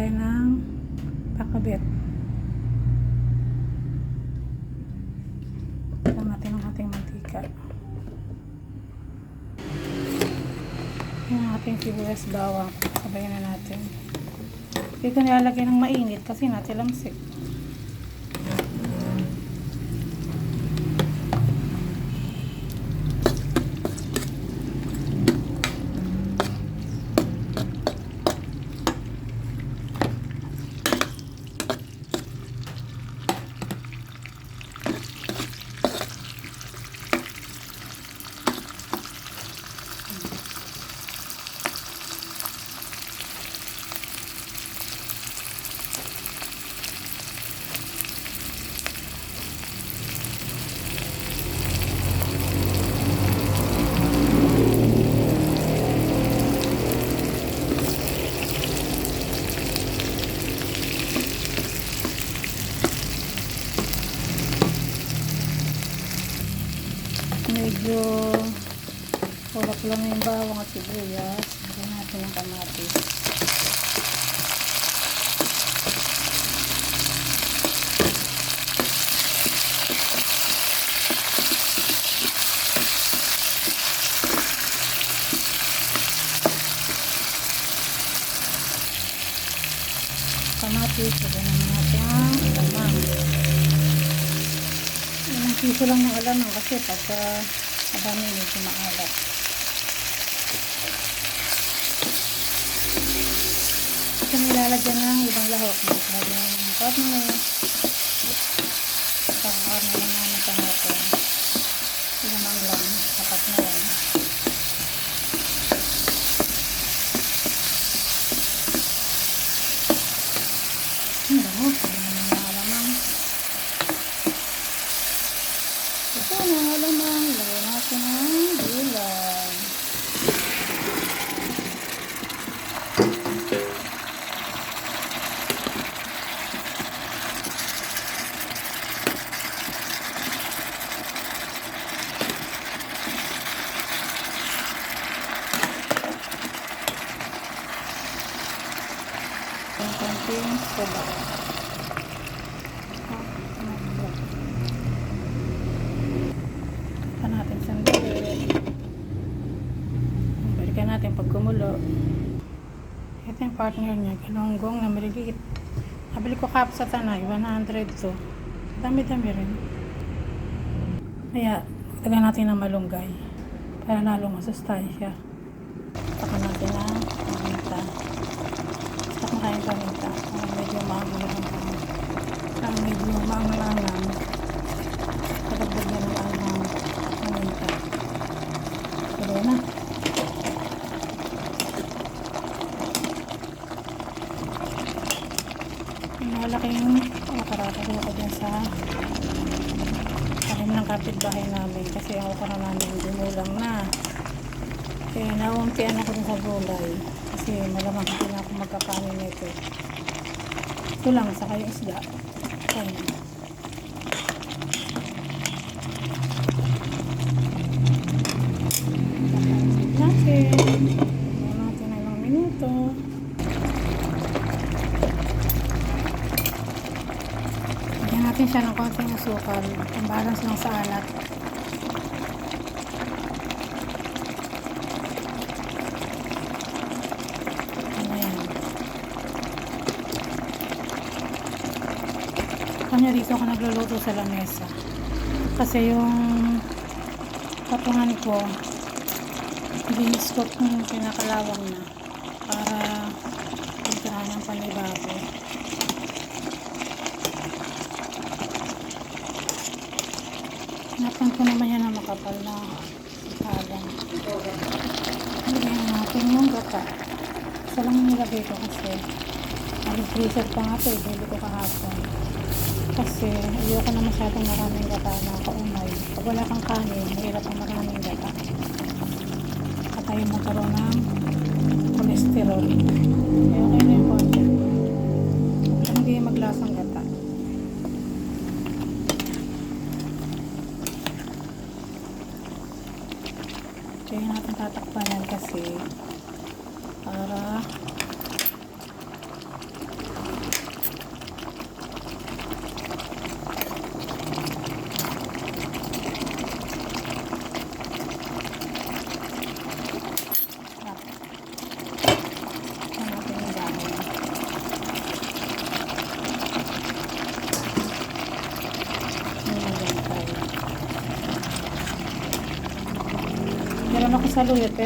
tayo ng pakabit. Tignan natin ang ating mantika. Yung ating sibuyas bawang. Sabayan na natin. Hindi ko nilalagay ng mainit kasi natilamsik. Medyo pula-pula na yung bawang at sibuyas. Lagyan natin ng kamatis. Kamatis, lagyan natin ang alamang. Ilang piso lang yung alamang kasi pagka madami medyo maalat. Ito nilalagyan ng ibang lahok. Lagyan ng karne. Pang-karne na namin kahapon. Ilamang lang. Sapat na yan. Ito ang alamang. Lagyan natin ang gulay. Ang konting soda. Natin sandali. Balikan natin pag kumulo. Ito yung partner niya, galunggong na maliliit. Nabili ko kap sa Tanay, 100 to. Dami-dami rin. Kaya, tagan natin ng malunggay para lalong masustansya. Saka natin ang paminta. Saka makayang paminta. Medyo maangalangan. Kadagdag yan ng anghang. Tuloy na. Malaking karatahin ako dyan sa talim ng kapitbahay namin kasi ang okra namin dumulang na. Kaya nauntian ako dun sa gulay kasi malamang hindi na ako magkakanin nito. Ito lang, saka yung isda. Kaya natin ng ilang minuto. Lagyan natin siya ng konting asukal. Ang balance lang sa alat. Ayan. Kanya dito ako nagluluto sa lamesa. Kasi yung patungan ko biniscope ng pinakalawang na para pagkahan ng panibago. Napan ko naman yan na makapal na kalang. Lagyan natin yung gata. Isa lang nilagay ko kasi nag-freezer pa nga ito. Bili ko kahapon. Kasi ayoko na masyadong maraming gata na kaumay. Pag wala kang kanin, mahirap ang maraming gata. Tayo magkaroon ng cholesterol. Kaya okay na yung konti. Hindi maglasang gata. Kaya natin tatakpan yan kasi para Meron ako saluyot.